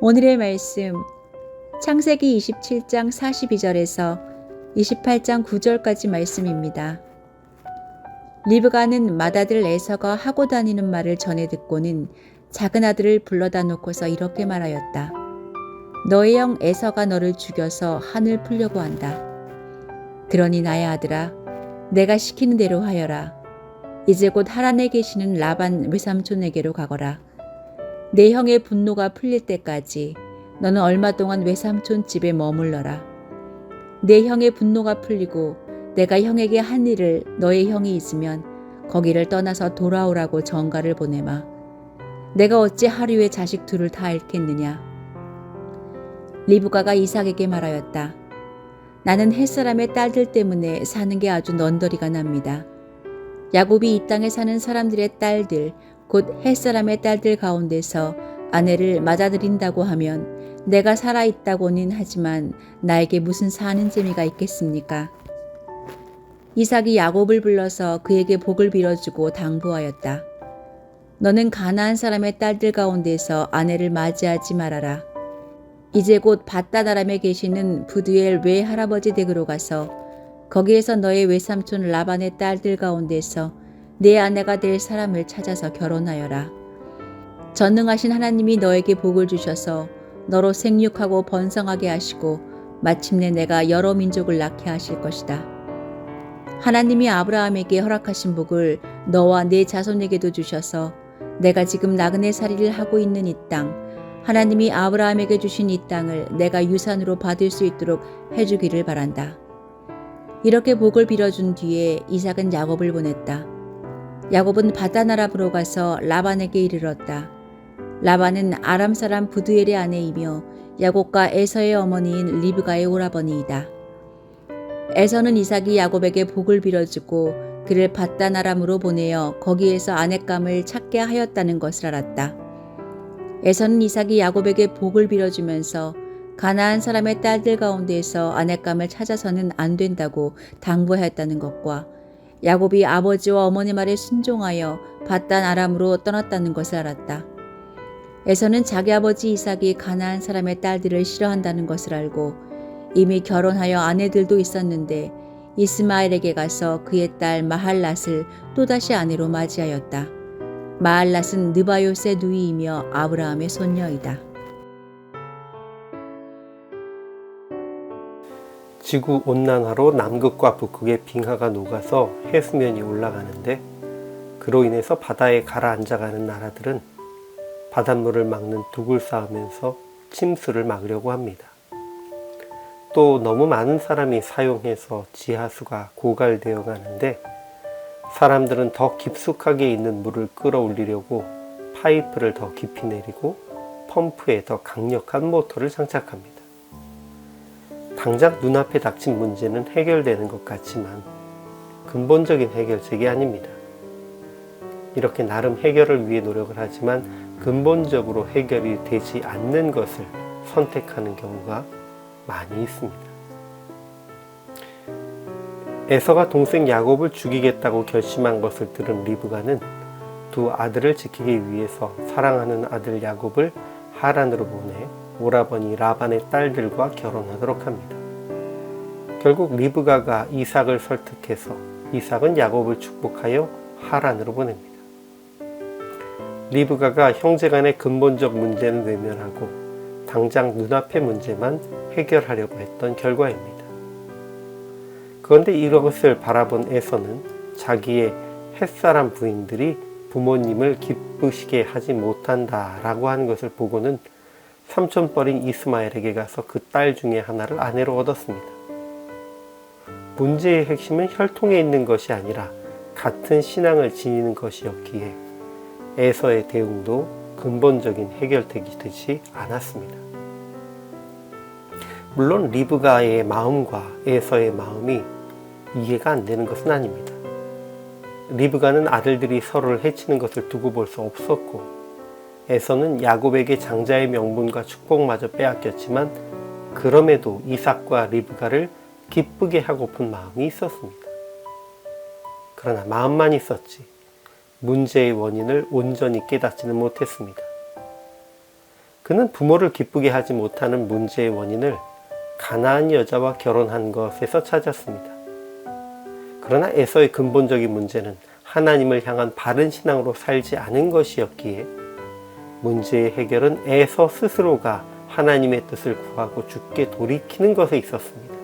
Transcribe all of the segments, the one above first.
오늘의 말씀 창세기 27장 42절에서 28장 9절까지 말씀입니다. 리브가는 맏아들 에서가 하고 다니는 말을 전해 듣고는 작은 아들을 불러다 놓고서 이렇게 말하였다. 너의 형 에서가 너를 죽여서 한을 풀려고 한다. 그러니 나의 아들아, 내가 시키는 대로 하여라. 이제 곧 하란에 계시는 라반 외삼촌에게로 가거라. 내 형의 분노가 풀릴 때까지 너는 얼마 동안 외삼촌 집에 머물러라. 내 형의 분노가 풀리고 내가 형에게 한 일을 너의 형이 있으면 거기를 떠나서 돌아오라고 전가를 보내마. 내가 어찌 하루에 자식 둘을 다 잃겠느냐. 리브가가 이삭에게 말하였다. 나는 햇사람의 딸들 때문에 사는 게 아주 넌더리가 납니다. 야곱이 이 땅에 사는 사람들의 딸들 곧 햇사람의 딸들 가운데서 아내를 맞아들인다고 하면 내가 살아있다고는 하지만 나에게 무슨 사는 재미가 있겠습니까? 이삭이 야곱을 불러서 그에게 복을 빌어주고 당부하였다. 너는 가나안 사람의 딸들 가운데서 아내를 맞이하지 말아라. 이제 곧 밧다다람에 계시는 부두엘 외할아버지 댁으로 가서 거기에서 너의 외삼촌 라반의 딸들 가운데서 내 아내가 될 사람을 찾아서 결혼하여라. 전능하신 하나님이 너에게 복을 주셔서 너로 생육하고 번성하게 하시고 마침내 내가 여러 민족을 낳게 하실 것이다. 하나님이 아브라함에게 허락하신 복을 너와 네 자손에게도 주셔서 내가 지금 나그네살이를 하고 있는 이 땅, 하나님이 아브라함에게 주신 이 땅을 내가 유산으로 받을 수 있도록 해주기를 바란다. 이렇게 복을 빌어준 뒤에 이삭은 야곱을 보냈다. 야곱은 바다나랍으로 가서 라반에게 이르렀다. 라반은 아람 사람 부두엘의 아내이며 야곱과 에서의 어머니인 리브가의 오라버니이다. 에서는 이삭이 야곱에게 복을 빌어주고 그를 바다나람으로 보내어 거기에서 아내감을 찾게 하였다는 것을 알았다. 에서는 이삭이 야곱에게 복을 빌어주면서 가나안 사람의 딸들 가운데에서 아내감을 찾아서는 안 된다고 당부하였다는 것과 야곱이 아버지와 어머니 말에 순종하여 밧단 아람으로 떠났다는 것을 알았다. 에서는 자기 아버지 이삭이 가나안 사람의 딸들을 싫어한다는 것을 알고 이미 결혼하여 아내들도 있었는데 이스마엘에게 가서 그의 딸 마할랏을 또다시 아내로 맞이하였다. 마할랏은 느바요스의 누이이며 아브라함의 손녀이다. 지구온난화로 남극과 북극의 빙하가 녹아서 해수면이 올라가는데 그로 인해서 바다에 가라앉아가는 나라들은 바닷물을 막는 둑을 쌓으면서 침수를 막으려고 합니다. 또 너무 많은 사람이 사용해서 지하수가 고갈되어 가는데 사람들은 더 깊숙하게 있는 물을 끌어올리려고 파이프를 더 깊이 내리고 펌프에 더 강력한 모터를 장착합니다. 당장 눈앞에 닥친 문제는 해결되는 것 같지만 근본적인 해결책이 아닙니다. 이렇게 나름 해결을 위해 노력을 하지만 근본적으로 해결이 되지 않는 것을 선택하는 경우가 많이 있습니다. 에서가 동생 야곱을 죽이겠다고 결심한 것을 들은 리브가는 두 아들을 지키기 위해서 사랑하는 아들 야곱을 하란으로 보내 오라버니 라반의 딸들과 결혼하도록 합니다. 결국 리브가가 이삭을 설득해서 이삭은 야곱을 축복하여 하란으로 보냅니다. 리브가가 형제간의 근본적 문제는 외면하고 당장 눈앞의 문제만 해결하려고 했던 결과입니다. 그런데 이것을 바라본 에서는 자기의 햇사람 부인들이 부모님을 기쁘시게 하지 못한다라고 하는 것을 보고는 삼촌뻘인 이스마엘에게 가서 그 딸 중에 하나를 아내로 얻었습니다. 문제의 핵심은 혈통에 있는 것이 아니라 같은 신앙을 지니는 것이었기에 에서의 대응도 근본적인 해결책이 되지 않았습니다. 물론 리브가의 마음과 에서의 마음이 이해가 안 되는 것은 아닙니다. 리브가는 아들들이 서로를 해치는 것을 두고 볼 수 없었고 에서는 야곱에게 장자의 명분과 축복마저 빼앗겼지만 그럼에도 이삭과 리브가를 기쁘게 하고픈 마음이 있었습니다. 그러나 마음만 있었지 문제의 원인을 온전히 깨닫지는 못했습니다. 그는 부모를 기쁘게 하지 못하는 문제의 원인을 가나안 여자와 결혼한 것에서 찾았습니다. 그러나 에서의 근본적인 문제는 하나님을 향한 바른 신앙으로 살지 않은 것이었기에 문제의 해결은 에서 스스로가 하나님의 뜻을 구하고 주께 돌이키는 것에 있었습니다.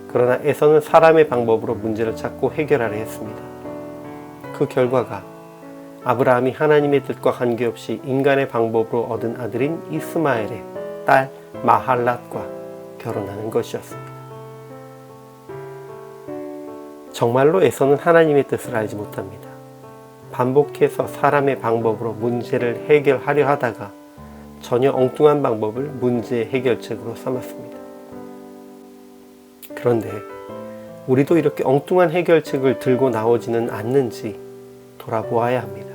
그러나 에서는 사람의 방법으로 문제를 찾고 해결하려 했습니다. 그 결과가 아브라함이 하나님의 뜻과 관계없이 인간의 방법으로 얻은 아들인 이스마엘의 딸 마할랏과 결혼하는 것이었습니다. 정말로 에서는 하나님의 뜻을 알지 못합니다. 반복해서 사람의 방법으로 문제를 해결하려 하다가 전혀 엉뚱한 방법을 문제의 해결책으로 삼았습니다. 그런데 우리도 이렇게 엉뚱한 해결책을 들고 나오지는 않는지 돌아보아야 합니다.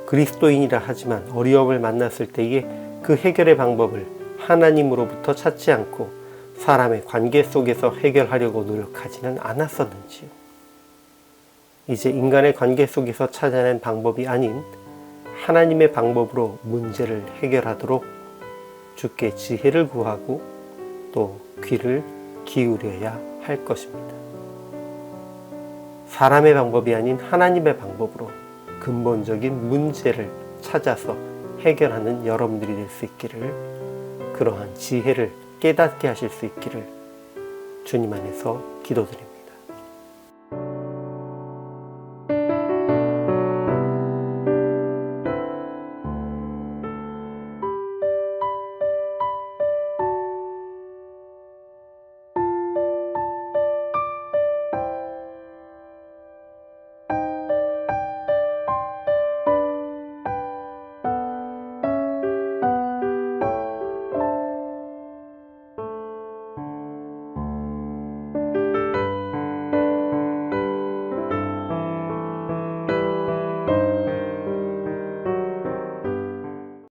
그리스도인이라 하지만 어려움을 만났을 때에 그 해결의 방법을 하나님으로부터 찾지 않고 사람의 관계 속에서 해결하려고 노력하지는 않았었는지요. 이제 인간의 관계 속에서 찾아낸 방법이 아닌 하나님의 방법으로 문제를 해결하도록 주께 지혜를 구하고 또 귀를 기울여야 할 것입니다. 사람의 방법이 아닌 하나님의 방법으로 근본적인 문제를 찾아서 해결하는 여러분들이 될 수 있기를, 그러한 지혜를 깨닫게 하실 수 있기를 주님 안에서 기도드립니다.